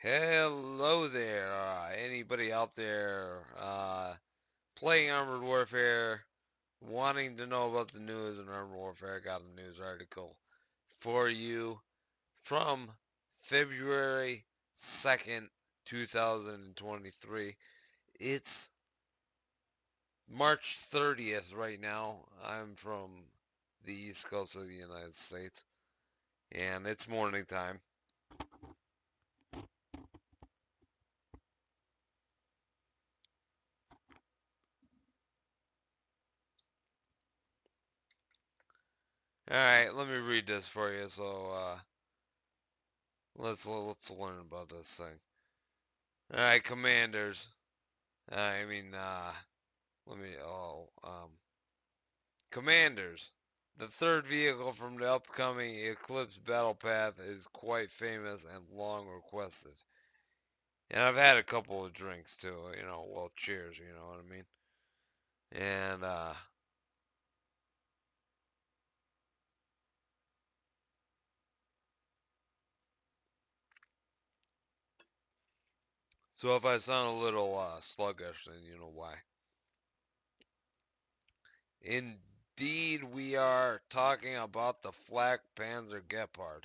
Hello there, anybody out there playing Armored Warfare, wanting to know about the news in Armored Warfare? I got a news article for you from February 2nd, 2023. It's March 30th right now. I'm from the East Coast of the United States, and it's morning time. Alright, let me read this for you. So, let's learn about this thing. All right, commanders. I mean, let me. Commanders. The third vehicle from the upcoming Eclipse battle path is quite famous and long requested. And I've had a couple of drinks too. Well, cheers. You know what I mean? And so if I sound a little sluggish, then you know why. Indeed, we are talking about the Flakpanzer Gepard.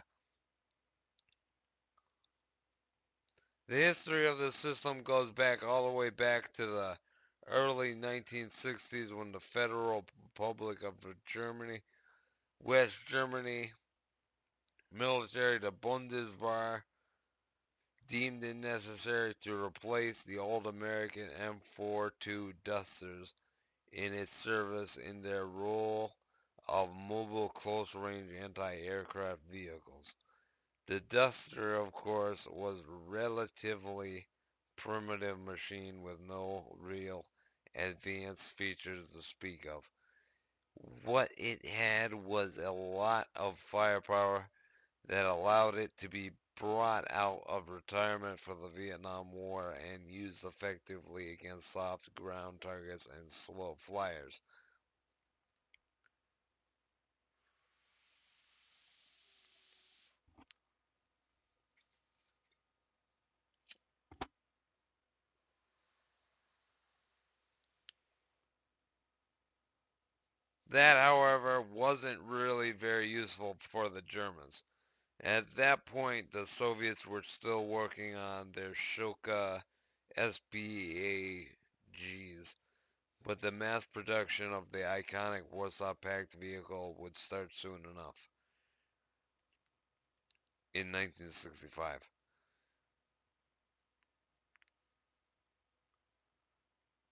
The history of this system goes back all the way back to the early 1960s when the Federal Republic of Germany, West Germany military, the Bundeswehr, deemed it necessary to replace the old American M42 Dusters in its service in their role of mobile close-range anti-aircraft vehicles. The Duster, of course, was relatively primitive machine with no real advanced features to speak of. What it had was a lot of firepower that allowed it to be brought out of retirement for the Vietnam War and used effectively against soft ground targets and slow flyers. That, however, wasn't really very useful for the Germans. At that point, the Soviets were still working on their Shoka SPAGs, but the mass production of the iconic Warsaw Pact vehicle would start soon enough in 1965.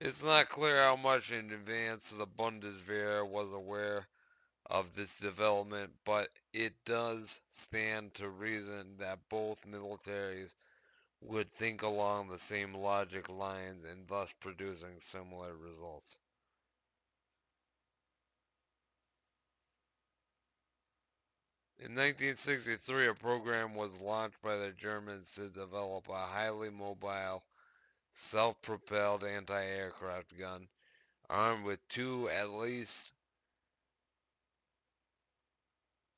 It's not clear how much in advance the Bundeswehr was aware of this development, but it does stand to reason that both militaries would think along the same logic lines and thus producing similar results. In 1963, a program was launched by the Germans to develop a highly mobile, self-propelled anti-aircraft gun armed with two at least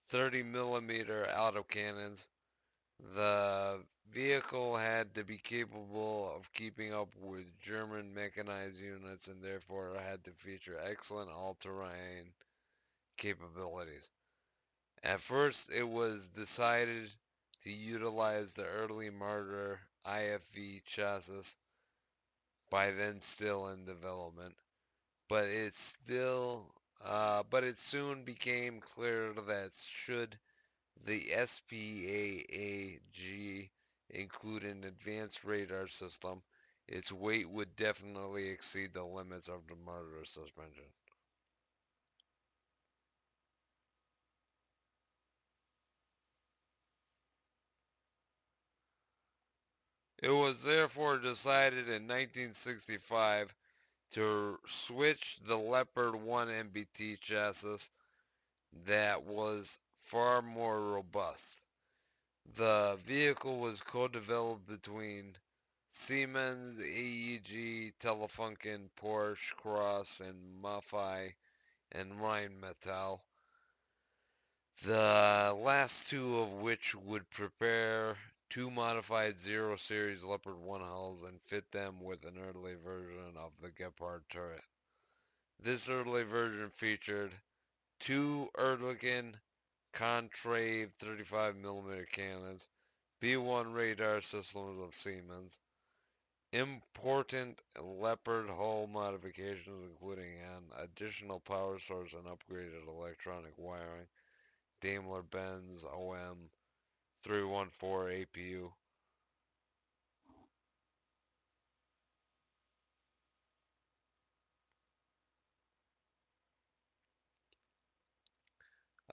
30 millimeter autocannons. The vehicle had to be capable of keeping up with German mechanized units and therefore had to feature excellent all-terrain capabilities. At first, it was decided to utilize the early Marder IFV chassis, by then still in development, but it soon became clear that should the SPAAG include an advanced radar system, its weight would definitely exceed the limits of the Marder suspension. It was therefore decided in 1965 to switch the Leopard 1 MBT chassis that was far more robust. The vehicle was co-developed between Siemens, AEG, Telefunken, Porsche, Cross, and Maffei and Rheinmetall, the last two of which would prepare two modified Zero Series Leopard 1 hulls and fit them with an early version of the Gepard turret. This early version featured two Ehrlichen Contrave 35mm cannons, B-1 radar systems of Siemens, important Leopard hull modifications including an additional power source and upgraded electronic wiring, Daimler-Benz OM 314 APU.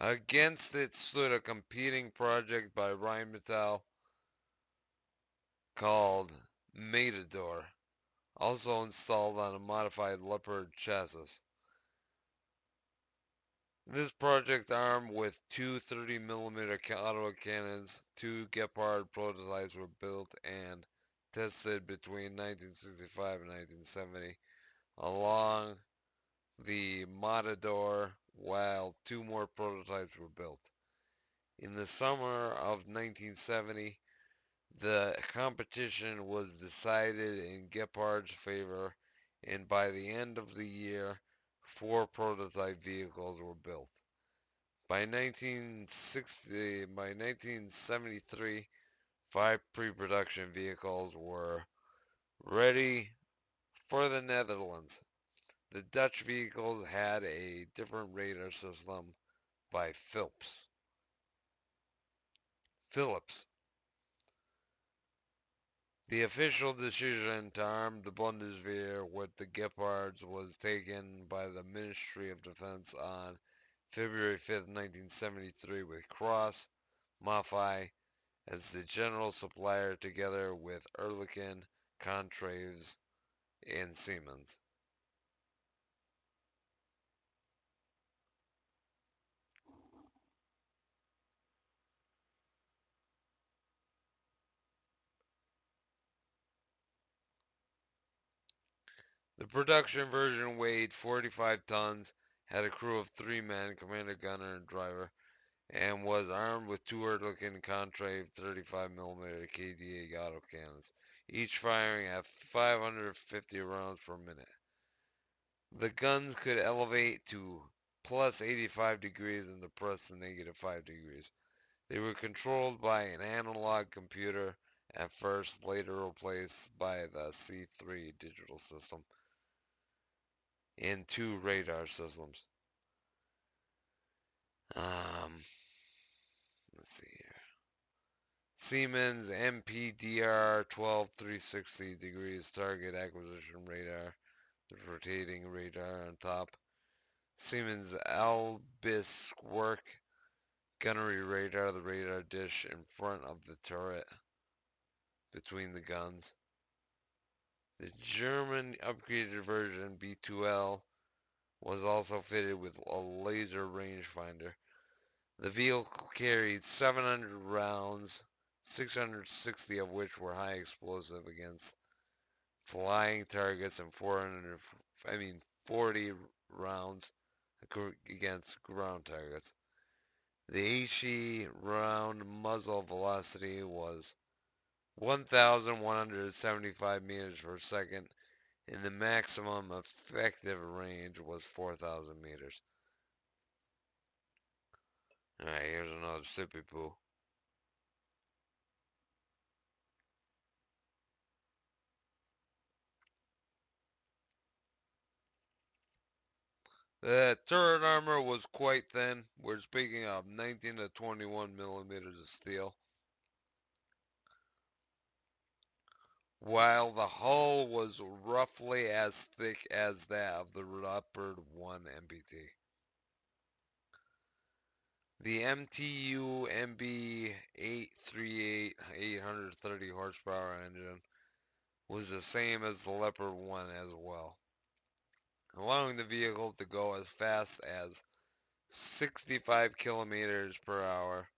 Against it stood a competing project by Rheinmetall called Matador, also installed on a modified Leopard chassis. This project, armed with two 30mm autocannons, two Gepard prototypes were built and tested between 1965 and 1970 along the Matador, while two more prototypes were built. In the summer of 1970, the competition was decided in Gepard's favor, and by the end of the year, four prototype vehicles were built. By 1973, five pre-production vehicles were ready for the Netherlands. The Dutch vehicles had a different radar system by Philips. The official decision to arm the Bundeswehr with the Gepards was taken by the Ministry of Defense on February 5, 1973, with Cross Maffei as the general supplier together with Ehrlichen, Contraves, and Siemens. The production version weighed 45 tons, had a crew of 3 men, commander, gunner, and driver, and was armed with two Ehrlichen Contrave 35mm KDA autocannons, each firing at 550 rounds per minute. The guns could elevate to plus 85 degrees and depress to negative 5 degrees. They were controlled by an analog computer at first, later replaced by the C3 digital system, and two radar systems. Um, let's see here. Siemens MPDR 12360 degrees target acquisition radar, the rotating radar on top. Siemens Albiswerk gunnery radar, the radar dish in front of the turret between the guns. The German upgraded version B2L was also fitted with a laser rangefinder. The vehicle carried 700 rounds, 660 of which were high explosive against flying targets, and 40 rounds against ground targets. The HE round muzzle velocity was 1,175 meters per second, and the maximum effective range was 4,000 meters. Alright, here's another sippy poo. The turret armor was quite thin. We're speaking of 19 to 21 millimeters of steel, while the hull was roughly as thick as that of the Leopard 1 MBT. The MTU MB 838 830 horsepower engine was the same as the Leopard 1 as well, allowing the vehicle to go as fast as 65 kilometers per hour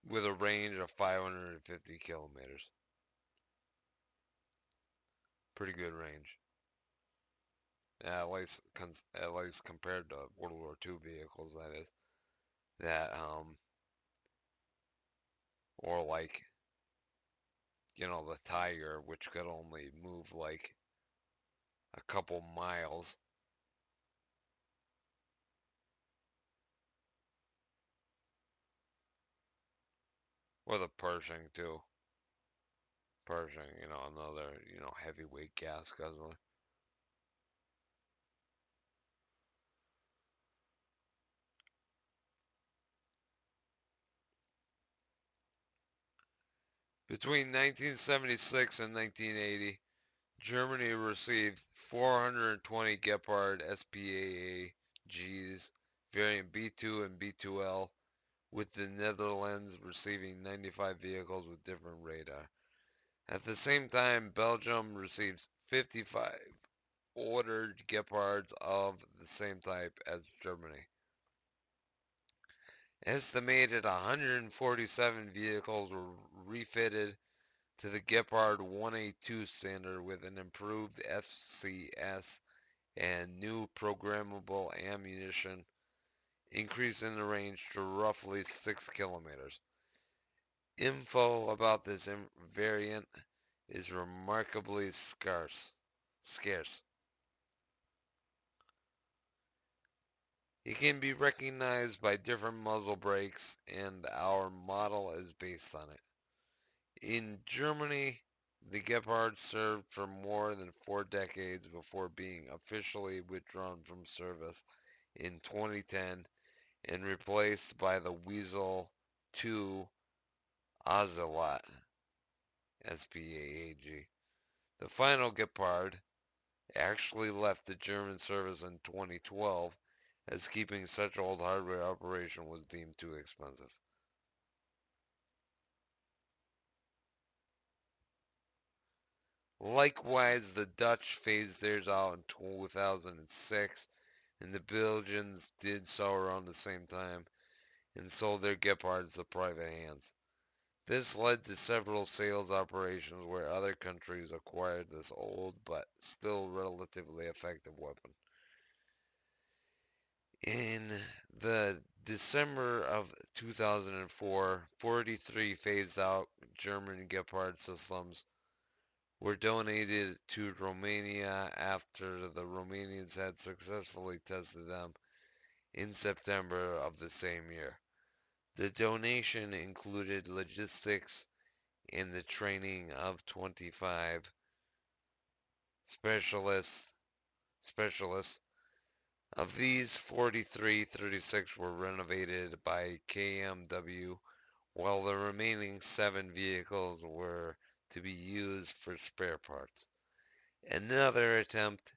with a range of 550 kilometers. Pretty good range. At least compared to World War II vehicles, that is. That or like, the Tiger, which could only move like a couple miles, or the Pershing too. Pershing, another, heavyweight gas guzzler. Between 1976 and 1980, Germany received 420 Gepard SPAAGs, variant B2 and B2L, with the Netherlands receiving 95 vehicles with different radar. At the same time, Belgium received 55 ordered Gepards of the same type as Germany. Estimated 147 vehicles were refitted to the Gepard 182 standard with an improved FCS and new programmable ammunition, increasing the range to roughly 6 kilometers. Info about this variant is remarkably scarce. It can be recognized by different muzzle brakes, and our model is based on it. In Germany, the Gepard served for more than 4 decades before being officially withdrawn from service in 2010 and replaced by the Weasel 2 Ocelot SPAAG. The final Gepard actually left the German service in 2012 as keeping such old hardware operation was deemed too expensive. Likewise, the Dutch phased theirs out in 2006, and the Belgians did so around the same time and sold their Gepards to private hands. This led to several sales operations where other countries acquired this old but still relatively effective weapon. In the December of 2004, 43 phased out German Gepard systems were donated to Romania after the Romanians had successfully tested them in September of the same year. The donation included logistics and the training of 25 specialists. Specialists. Of these, 43, 36 were renovated by KMW, while the remaining 7 vehicles were to be used for spare parts. Another attempt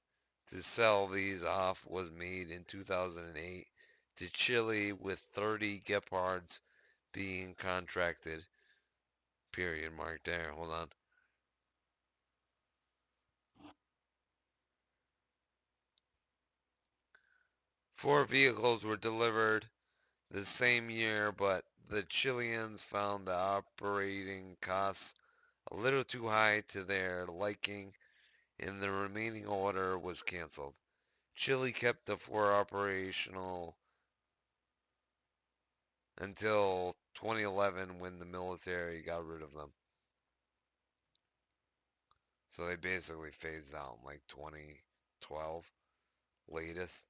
to sell these off was made in 2008 to Chile, with 30 Gepards being contracted. Period mark there. Hold on. 4 vehicles were delivered the same year, but the Chileans found the operating costs a little too high to their liking, and the remaining order was canceled. Chile kept the 4 operational until 2011 when the military got rid of them. So they basically phased out in like 2012, latest.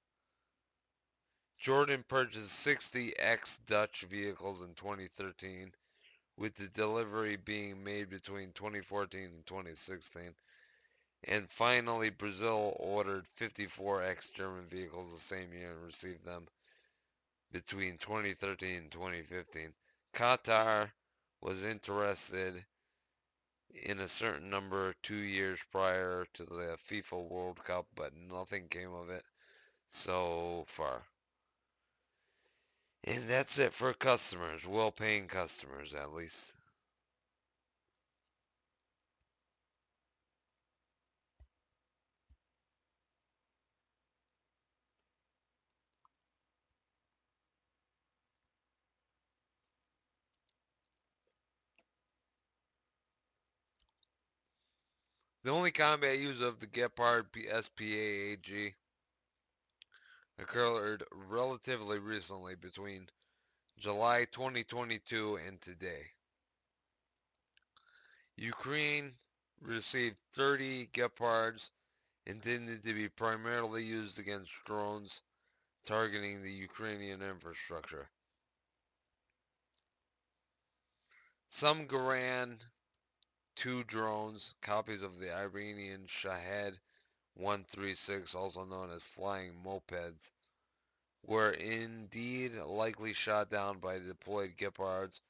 Jordan purchased 60 ex-Dutch vehicles in 2013, with the delivery being made between 2014 and 2016. And finally, Brazil ordered 54 ex-German vehicles the same year and received them between 2013 and 2015. Qatar was interested in a certain number 2 years prior to the FIFA World Cup, but nothing came of it so far. And that's it for customers, well-paying customers at least. The only combat use of the Gepard SPAAG occurred relatively recently between July 2022 and today. Ukraine received 30 Gepards intended to be primarily used against drones targeting the Ukrainian infrastructure. Some Garan 2 drones, copies of the Iranian Shahed 136, also known as flying mopeds, were indeed likely shot down by deployed Gepards,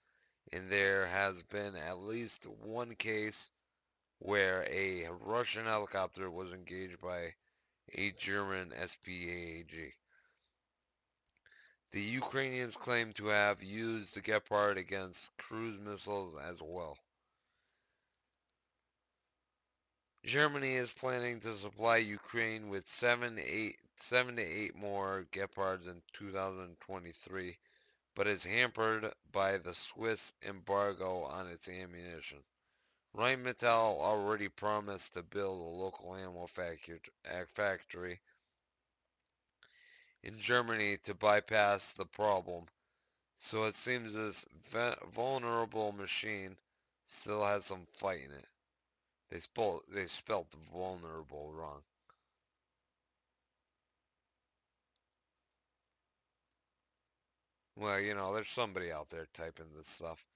and there has been at least one case where a Russian helicopter was engaged by a German SPAAG. The Ukrainians claim to have used the Gepard against cruise missiles as well. Germany is planning to supply Ukraine with 7 to 8 more Gepards in 2023, but is hampered by the Swiss embargo on its ammunition. Rheinmetall already promised to build a local ammo factory in Germany to bypass the problem, so it seems this vulnerable machine still has some fight in it. They spelt vulnerable wrong. Well, there's somebody out there typing this stuff.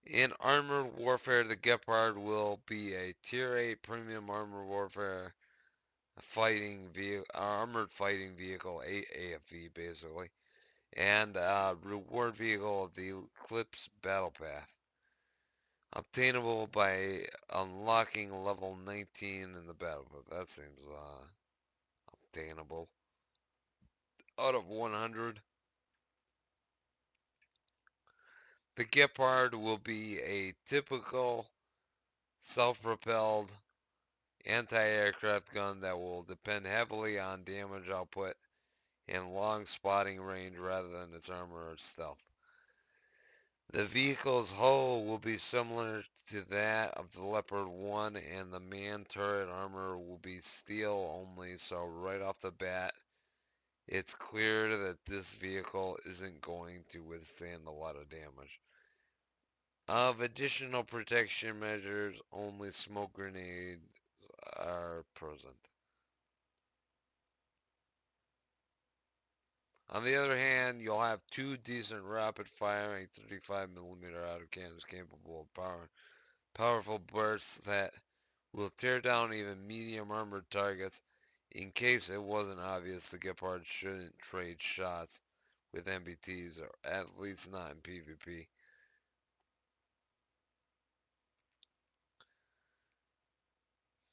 In armored warfare, the Gepard will be a Tier 8 premium armored warfare armored fighting vehicle, AFV basically, and reward vehicle of the Eclipse Battle Path, obtainable by unlocking level 19 in the battle path. That seems obtainable. Out of 100, the Gepard will be a typical self-propelled anti-aircraft gun that will depend heavily on damage output and long spotting range rather than its armor or stealth. The vehicle's hull will be similar to that of the Leopard 1, and the man turret armor will be steel only, so right off the bat, it's clear that this vehicle isn't going to withstand a lot of damage. Of additional protection measures, only smoke grenades are present. On the other hand, you'll have two decent rapid-firing 35mm autocannons capable of powerful bursts that will tear down even medium armored targets. In case it wasn't obvious, the Gepard shouldn't trade shots with MBTs, or at least not in PvP.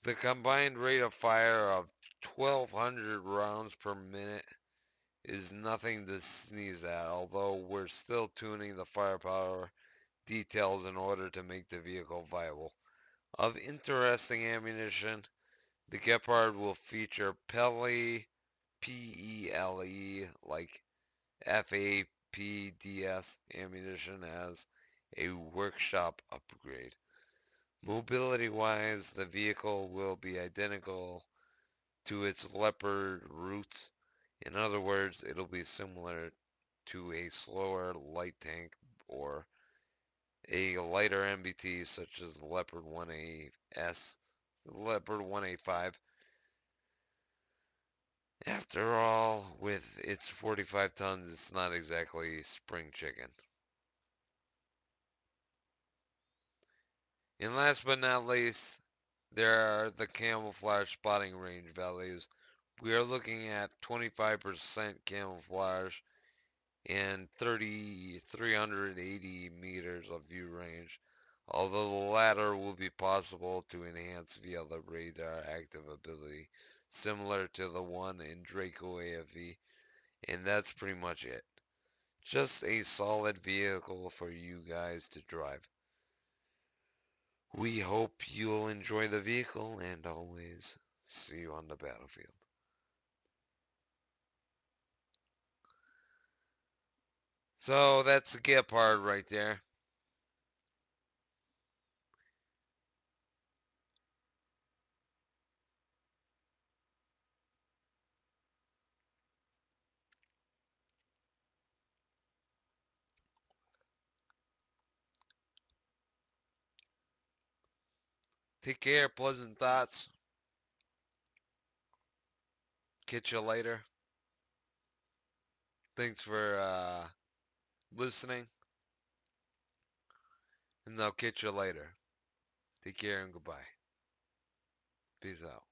The combined rate of fire of 1,200 rounds per minute is nothing to sneeze at, although we're still tuning the firepower details in order to make the vehicle viable. Of interesting ammunition, the Gepard will feature PELE, like FAPDS ammunition as a workshop upgrade. Mobility-wise, the vehicle will be identical to its Leopard roots. In other words, it'll be similar to a slower light tank or a lighter MBT such as the Leopard 1A Leopard 1A5. After all, with its 45 tons, it's not exactly spring chicken. And last but not least, there are the camouflage spotting range values. We are looking at 25% camouflage and 380 meters of view range, although the latter will be possible to enhance via the radar active ability, similar to the one in Draco AFV, and that's pretty much it. Just a solid vehicle for you guys to drive. We hope you'll enjoy the vehicle and always see you on the battlefield. So that's the Gepard right there. Take care. Pleasant thoughts. Catch you later. Thanks for listening, and I'll catch you later. Take care and goodbye. Peace out.